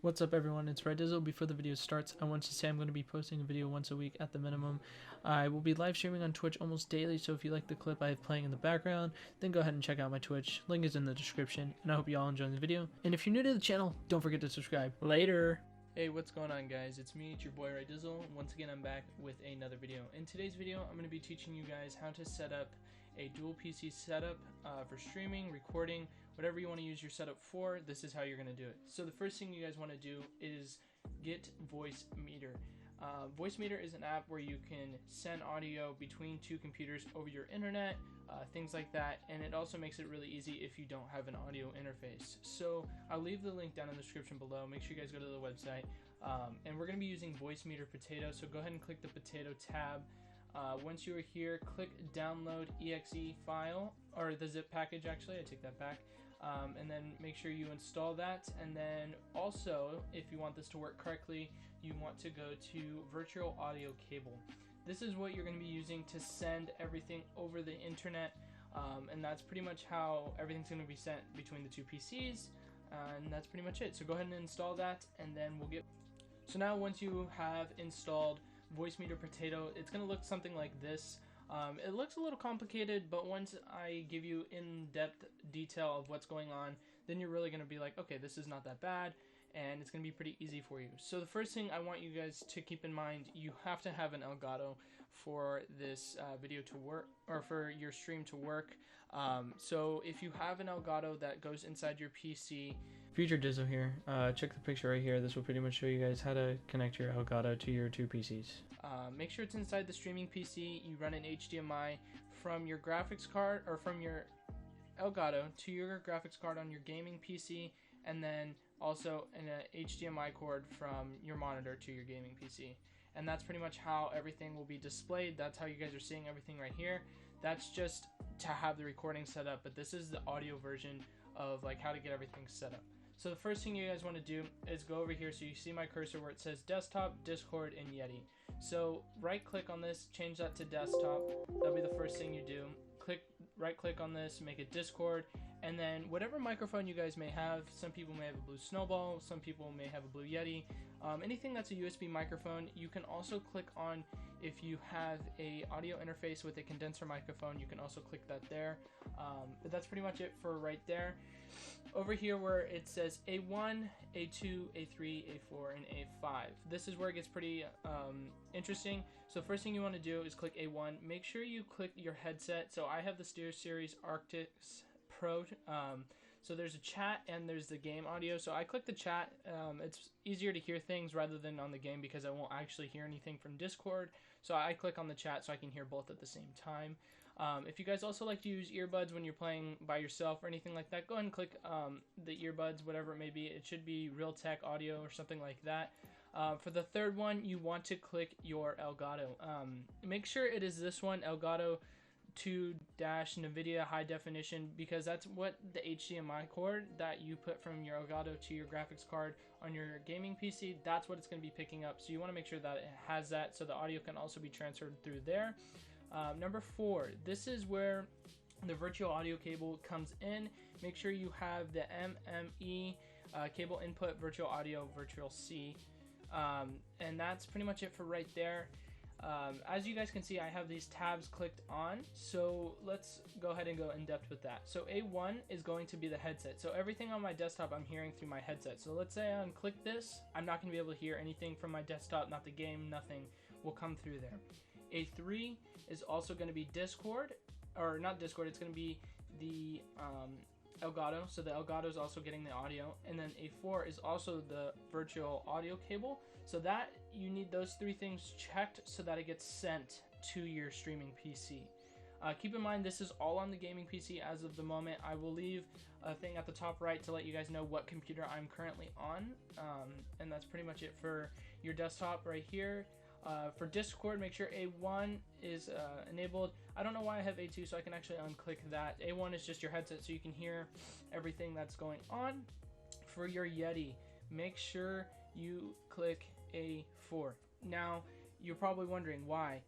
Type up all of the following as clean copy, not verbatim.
What's up everyone, it's Dizzle. Before the video starts, I want to say I'm going to be posting a video once a week at the minimum. I will be live streaming on Twitch almost daily, so if you like the clip I have playing in the background, then go ahead and check out my Twitch. Link is in the description, and I hope you all enjoy the video. And if you're new to the channel, don't forget to subscribe. Later! Hey, what's going on guys? It's me, it's your boy Dizzle. Once again, I'm back with another video. In today's video, I'm going to be teaching you guys how to set up a dual PC setup for streaming, recording, whatever you want to use your setup for. This is how you're going to do it. So the first thing you guys want to do is get Voicemeeter. Voicemeeter is an app where you can send audio between two computers over your internet, things like that, and it also makes it really easy if you don't have an audio interface. So I'll leave the link down in the description below. Make sure you guys go to the website, and we're going to be using Voicemeeter Potato, so go ahead and click the Potato tab. Once you are here, click download exe file, or the zip package actually, I take that back, and then make sure you install that. And then also, if you want this to work correctly, you want to go to virtual audio cable. This is what you're going to be using to send everything over the internet, and that's pretty much how everything's going to be sent between the two PCs, and that's pretty much it. So go ahead and install that, and then we'll get... So now once you have installed Voicemeeter Potato, it's going to look something like this. It looks a little complicated, but once I give you in-depth detail of what's going on, then you're really going to be like, okay, this is not that bad, and it's going to be pretty easy for you. So the first thing I want you guys to keep in mind, you have to have an Elgato for this video to work, or for your stream to work. So if you have an Elgato that goes inside your PC, Future Dizzle here, check the picture right here. This will pretty much show you guys how to connect your Elgato to your two PCs. Make sure it's inside the streaming PC. You run an HDMI from your graphics card, or from your Elgato to your graphics card on your gaming PC, and then also an HDMI cord from your monitor to your gaming PC. And that's pretty much how everything will be displayed. That's how you guys are seeing everything right here. That's just to have the recording set up, but this is the audio version of like how to get everything set up. So the first thing you guys want to do is go over here, so you see my cursor where it says desktop, Discord, and Yeti. So right click on this, change that to desktop. That'll be the first thing you do. Right click on this, make it Discord, and then whatever microphone you guys may have. Some people may have a Blue Snowball, some people may have a Blue Yeti. Anything that's a USB microphone. You can also click on, if you have a audio interface with a condenser microphone, you can also click that there. But that's pretty much it for right there. Over here where it says A1, A2, A3, A4, and A5. This is where it gets pretty interesting. So first thing you want to do is click A1. Make sure you click your headset. So I have the SteelSeries Arctis Pro. So there's a chat and there's the game audio. So I click the chat. It's easier to hear things rather than on the game, because I won't actually hear anything from Discord. So I click on the chat so I can hear both at the same time. If you guys also like to use earbuds when you're playing by yourself or anything like that, go ahead and click the earbuds, whatever it may be. It should be Realtek Audio or something like that. For the third one, you want to click your Elgato. Make sure it is this one, Elgato 2-NVIDIA High Definition, because that's what the HDMI cord that you put from your Elgato to your graphics card on your gaming PC, that's what it's going to be picking up. So you want to make sure that it has that, so the audio can also be transferred through there. Number 4, this is where the virtual audio cable comes in. Make sure you have the MME cable input, virtual audio, virtual C, and that's pretty much it for right there. As you guys can see, I have these tabs clicked on, so let's go ahead and go in depth with that. So A1 is going to be the headset. So everything on my desktop I'm hearing through my headset. So let's say I unclick this, I'm not going to be able to hear anything from my desktop, not the game, nothing will come through there. A3 is also going to be Discord, or not Discord, it's going to be the Elgato, so the Elgato is also getting the audio, and then A4 is also the virtual audio cable. So that you need those three things checked so that it gets sent to your streaming PC. Keep in mind, this is all on the gaming PC as of the moment. I will leave a thing at the top right to let you guys know what computer I'm currently on, and that's pretty much it for your desktop right here. For Discord, make sure A1 is enabled. I don't know why I have A2, so I can actually unclick that. A1 is just your headset, so you can hear everything that's going on. For your Yeti, make sure you click A4. Now, you're probably wondering why.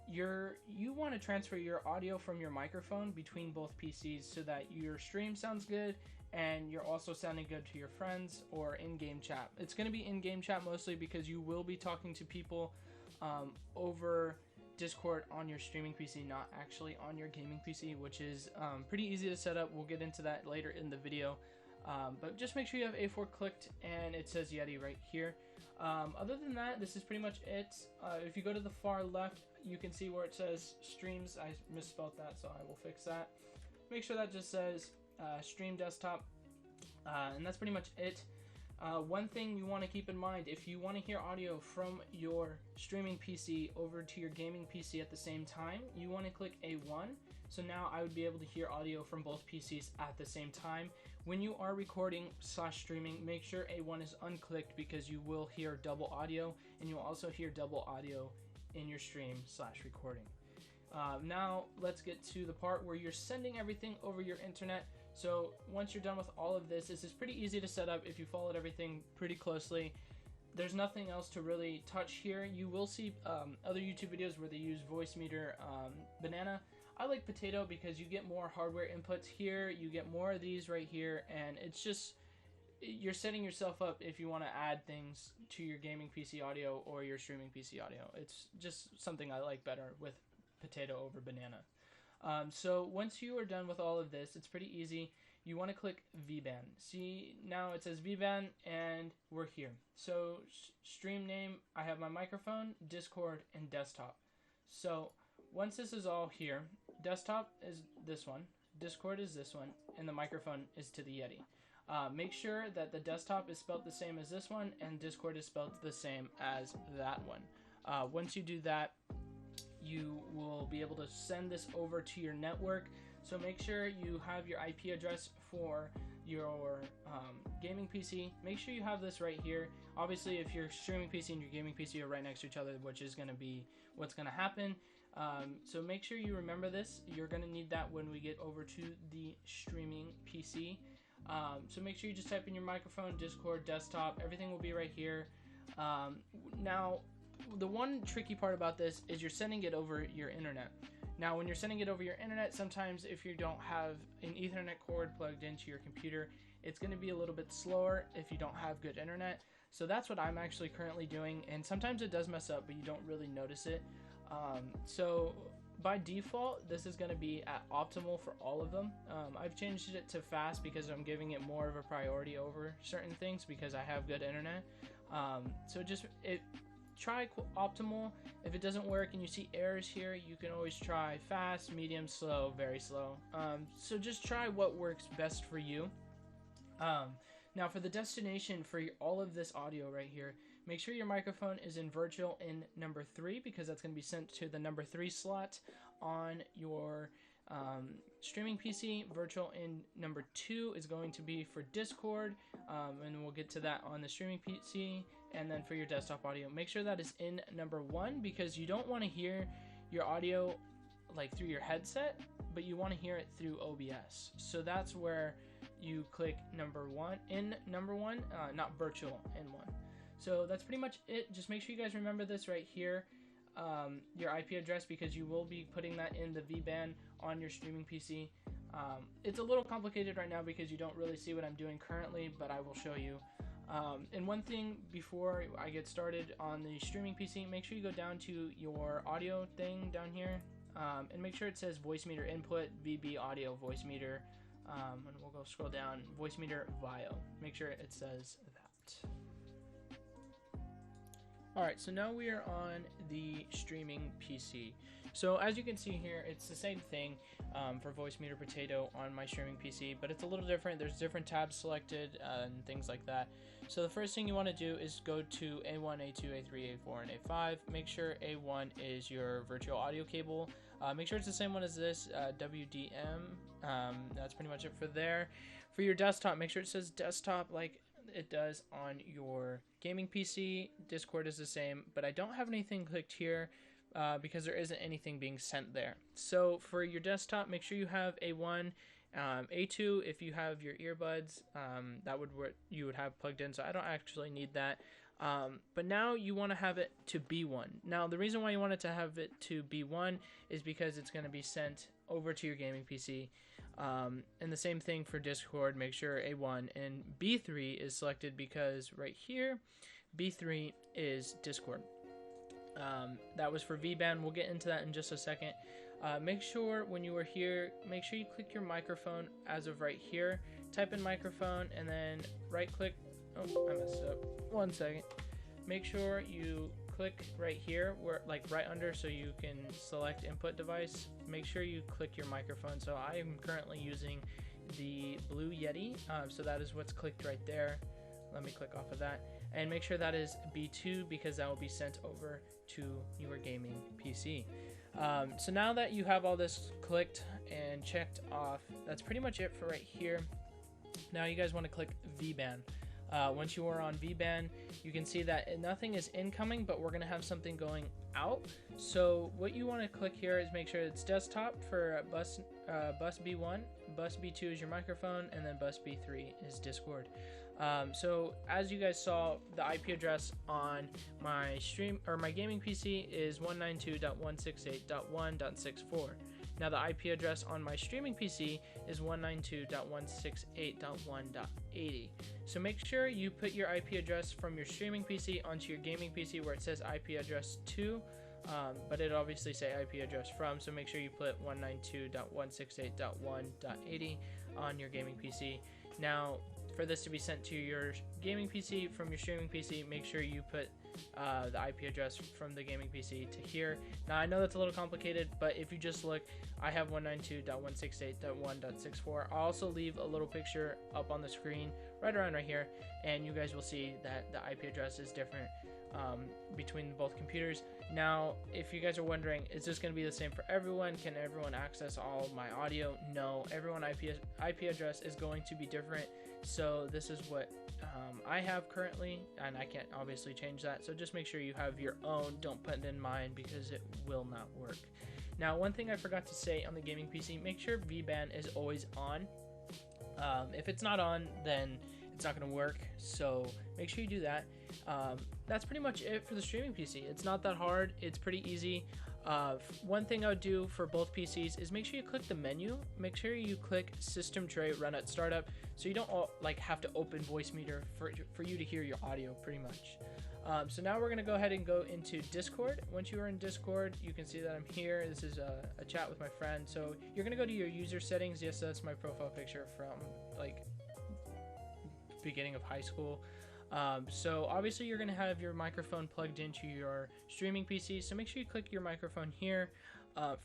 You want to transfer your audio from your microphone between both PCs so that your stream sounds good and you're also sounding good to your friends or in-game chat. It's going to be in-game chat mostly because you will be talking to people over Discord on your streaming PC, not actually on your gaming PC, which is pretty easy to set up. We'll get into that later in the video. But just make sure you have A4 clicked and it says Yeti right here. Other than that, this is pretty much it. If you go to the far left, you can see where it says streams. I misspelled that, so I will fix that. Make sure that just says stream desktop, and that's pretty much it. One thing you want to keep in mind, if you want to hear audio from your streaming PC over to your gaming PC at the same time, you want to click A1. So now I would be able to hear audio from both PCs at the same time. When you are recording / streaming, make sure A1 is unclicked because you will hear double audio, and you'll also hear double audio in your stream / recording. Now let's get to the part where you're sending everything over your internet. So once you're done with all of this, this is pretty easy to set up if you followed everything pretty closely. There's nothing else to really touch here. You will see other YouTube videos where they use Voicemeeter, Banana. I like Potato because you get more hardware inputs here, you get more of these right here, and it's just, you're setting yourself up if you want to add things to your gaming PC audio or your streaming PC audio. It's just something I like better with Potato over Banana. So once you are done with all of this, it's pretty easy. You want to click VBAN. See, now it says VBAN and we're here. So stream name, I have my microphone, Discord, and desktop. So once this is all here, desktop is this one, Discord is this one, and the microphone is to the Yeti. Make sure that the desktop is spelled the same as this one and Discord is spelled the same as that one. Once you do that, you will be able to send this over to your network. So make sure you have your IP address for your gaming PC. Make sure you have this right here. Obviously, if your streaming PC and your gaming PC are right next to each other, which is going to be what's going to happen. So make sure you remember this. You're going to need that when we get over to the streaming PC. So make sure you just type in your microphone, Discord, desktop. Everything will be right here. Now, the one tricky part about this is you're sending it over your internet. Now, when you're sending it over your internet, sometimes if you don't have an Ethernet cord plugged into your computer, it's going to be a little bit slower if you don't have good internet. So that's what I'm actually currently doing, and sometimes it does mess up, but you don't really notice it. So by default, this is going to be at optimal for all of them. I've changed it to fast because I'm giving it more of a priority over certain things because I have good internet. So try optimal. If it doesn't work and you see errors here, you can always try fast, medium, slow, very slow. So just try what works best for you. Now for the destination for all of this audio right here, make sure your microphone is in virtual in number 3 because that's going to be sent to the number 3 slot on your streaming PC. Virtual in number 2 is going to be for Discord, and we'll get to that on the streaming PC. And then for your desktop audio, make sure that is in number 1 because you don't want to hear your audio like through your headset, but you want to hear it through OBS. So that's where you click number 1 in number 1, not virtual in 1. So that's pretty much it. Just make sure you guys remember this right here, your IP address, because you will be putting that in the VBAN on your streaming PC. It's a little complicated right now because you don't really see what I'm doing currently, but I will show you. And one thing before I get started on the streaming PC, make sure you go down to your audio thing down here, and make sure it says Voicemeeter input, VB audio Voicemeeter, and we'll go scroll down, Voicemeeter VIO. Make sure it says that. Alright, so now we are on the streaming PC. So as you can see here, it's the same thing for Voicemeeter Potato on my streaming PC, but it's a little different. There's different tabs selected and things like that. So the first thing you want to do is go to A1, A2, A3, A4, and A5. Make sure A1 is your virtual audio cable. Make sure it's the same one as this, WDM. That's pretty much it for there. For your desktop, make sure it says desktop like it does on your gaming PC. Discord is the same, but I don't have anything clicked here because there isn't anything being sent there. So for your desktop, make sure you have A1, A2 if you have your earbuds, that would what you would have plugged in, so I don't actually need that. But now you want to have it to B1. Now the reason why you want it to have it to B1 is because it's going to be sent over to your gaming PC. And the same thing for Discord, make sure A1 and B3 is selected, because right here, B3 is Discord. That was for VBAN. We'll get into that in just a second. Make sure when you are here, make sure you click your microphone as of right here. Type in microphone and then right click. Oh, I messed up. 1 second. Make sure you click right here, where like right under, so you can select input device. Make sure you click your microphone. So I am currently using the Blue Yeti, so that is what's clicked right there. Let me click off of that, and make sure that is B2, because that will be sent over to your gaming PC. So now that you have all this clicked and checked off, that's pretty much it for right here. Now you guys want to click VBAN. Once you are on VBAN, you can see that nothing is incoming, but we're going to have something going out. So what you want to click here is make sure it's desktop for bus B1, bus B2 is your microphone, and then bus B3 is Discord. So as you guys saw, the IP address on my stream or my gaming PC is 192.168.1.64. Now the IP address on my streaming PC is 192.168.1.80. So make sure you put your IP address from your streaming PC onto your gaming PC where it says IP address to, but it obviously say IP address from, so make sure you put 192.168.1.80 on your gaming PC. Now for this to be sent to your gaming PC from your streaming PC, make sure you put the IP address from the gaming PC to here. Now I know that's a little complicated, but if you just look, I have 192.168.1.64. I'll also leave a little picture up on the screen right around right here, and you guys will see that the IP address is different between both computers. Now if you guys are wondering, is this going to be the same for everyone? Can everyone access all my audio? No, everyone IP address is going to be different. So this is what I have currently, and I can't obviously change that. So just make sure you have your own. Don't put it in mine, because it will not work. Now, one thing I forgot to say on the gaming PC, make sure VBAN is always on. If it's not on, then it's not going to work. So make sure you do that. That's pretty much it for the streaming PC. It's not that hard. It's pretty easy. One thing I would do for both PCs is make sure you click the menu. Make sure you click System Tray Run at Startup, so you don't have to open Voicemeeter for you to hear your audio, pretty much. So now we're going to go ahead and go into Discord. Once you are in Discord, you can see that I'm here. This is a chat with my friend. So you're going to go to your user settings. Yes, that's my profile picture from like beginning of high school. So obviously you're going to have your microphone plugged into your streaming PC, so make sure you click your microphone here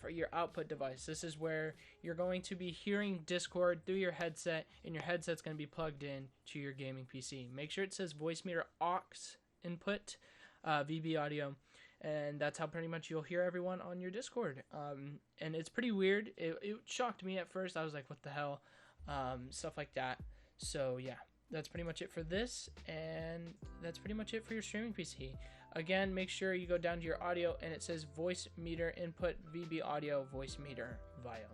for your output device. This is where you're going to be hearing Discord through your headset, and your headset's going to be plugged in to your gaming PC. Make sure it says Voicemeeter aux input VB audio, and that's how pretty much you'll hear everyone on your Discord. And it's pretty weird. It shocked me at first. I was like, what the hell? Stuff like that. So yeah, that's pretty much it for this, and that's pretty much it for your streaming PC. Again, make sure you go down to your audio, and it says Voicemeeter input VB audio Voicemeeter VIO.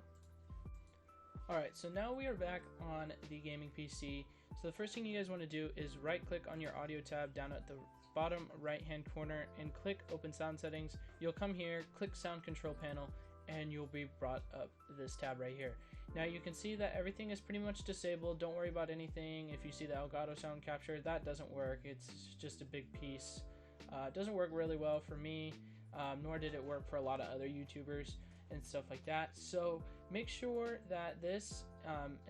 Alright, so now we are back on the gaming PC. So the first thing you guys want to do is right click on your audio tab down at the bottom right hand corner and click open sound settings. You'll come here, click sound control panel, and you'll be brought up this tab right here. Now you can see that everything is pretty much disabled. Don't worry about anything. If you see the Elgato sound capture, that doesn't work. It's just a big piece. It doesn't work really well for me, nor did it work for a lot of other YouTubers and stuff like that. So make sure that this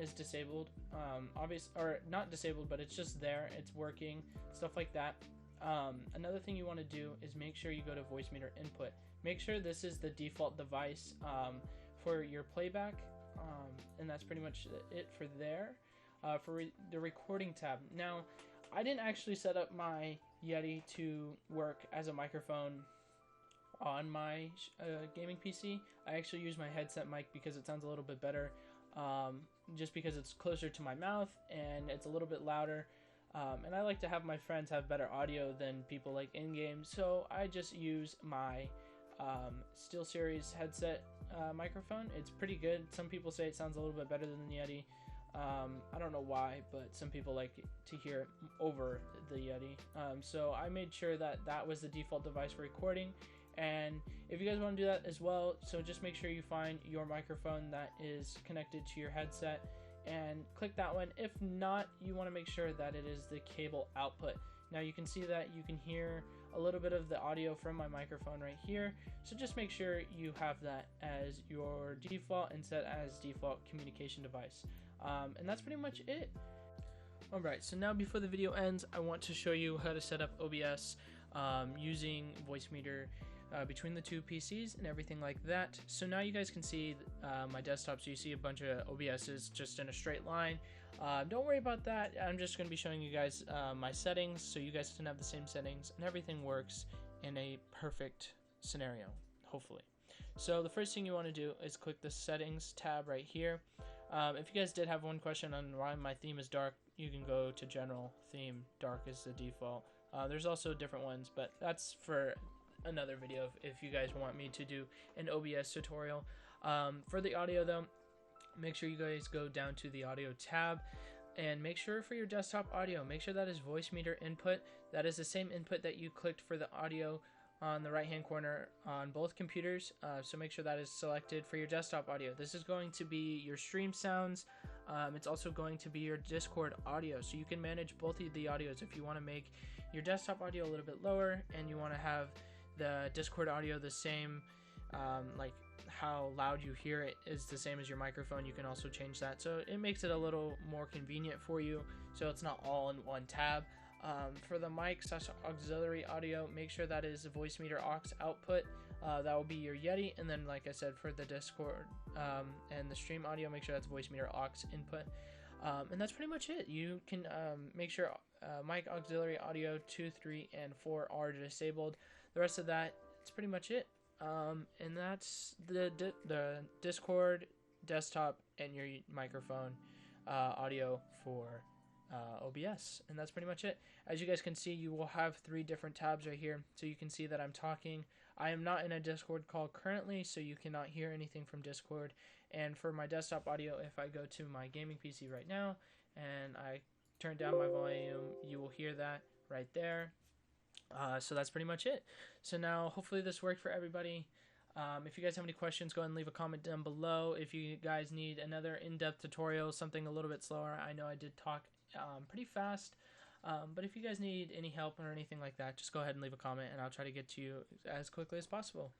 is disabled, or not disabled, but it's just there, it's working, stuff like that. Another thing you want to do is make sure you go to Voicemeeter input. Make sure this is the default device for your playback, and that's pretty much it for there. For the recording tab, now I didn't actually set up my Yeti to work as a microphone on my gaming PC. I actually use my headset mic because it sounds a little bit better, just because it's closer to my mouth and it's a little bit louder, and I like to have my friends have better audio than people like in-game, so I just use my SteelSeries headset microphone. It's pretty good. Some people say it sounds a little bit better than the Yeti. I don't know why, but some people like to hear it over the Yeti. So I made sure that that was the default device for recording, And if you guys want to do that as well, so just make sure you find your microphone that is connected to your headset and click that one. If not, you want to make sure that it is the cable output. Now you can see that you can hear a little bit of the audio from my microphone right here, so just make sure you have that as your default and set as default communication device. And that's pretty much it. Alright, so now before the video ends, I want to show you how to set up OBS using Voicemeeter between the two PCs and everything like that. So now you guys can see my desktop, so you see a bunch of OBSs just in a straight line. Don't worry about that. I'm just going to be showing you guys my settings so you guys can have the same settings and everything works in a perfect scenario, hopefully. So the first thing you want to do is click the settings tab right here. If you guys did have one question on why my theme is dark, you can go to general theme. Dark is the default. There's also different ones, but that's for another video if you guys want me to do an OBS tutorial. For the audio though, make sure you guys go down to the audio tab and make sure for your desktop audio, make sure that is Voicemeeter input. That is the same input that you clicked for the audio on the right hand corner on both computers, so make sure that is selected for your desktop audio. This is going to be your stream sounds. It's also going to be your Discord audio, so you can manage both of the audios. If you want to make your desktop audio a little bit lower and you want to have the Discord audio the same, like how loud you hear it is the same as your microphone, you can also change that, so it makes it a little more convenient for you, so it's not all in one tab. For the mic / auxiliary audio, make sure that is a Voicemeeter aux output. That will be your Yeti, and then like I said, for the Discord and the stream audio, make sure that's Voicemeeter aux input. And that's pretty much it. You can make sure mic auxiliary audio 2, 3, and 4 are disabled. The rest of that, it's pretty much it. And that's the Discord, desktop, and your microphone audio for OBS, and that's pretty much it. As you guys can see, you will have 3 different tabs right here, so you can see that I'm talking. I am not in a Discord call currently, so you cannot hear anything from Discord. And for my desktop audio, if I go to my gaming PC right now and I turn down my volume, you will hear that right there. So that's pretty much it. So now hopefully this worked for everybody. If you guys have any questions, go ahead and leave a comment down below. If you guys need another in-depth tutorial, something a little bit slower, I know I did talk pretty fast, but if you guys need any help or anything like that, just go ahead and leave a comment and I'll try to get to you as quickly as possible.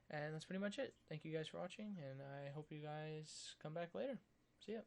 And that's pretty much it. Thank you guys for watching, and I hope you guys come back later. See ya.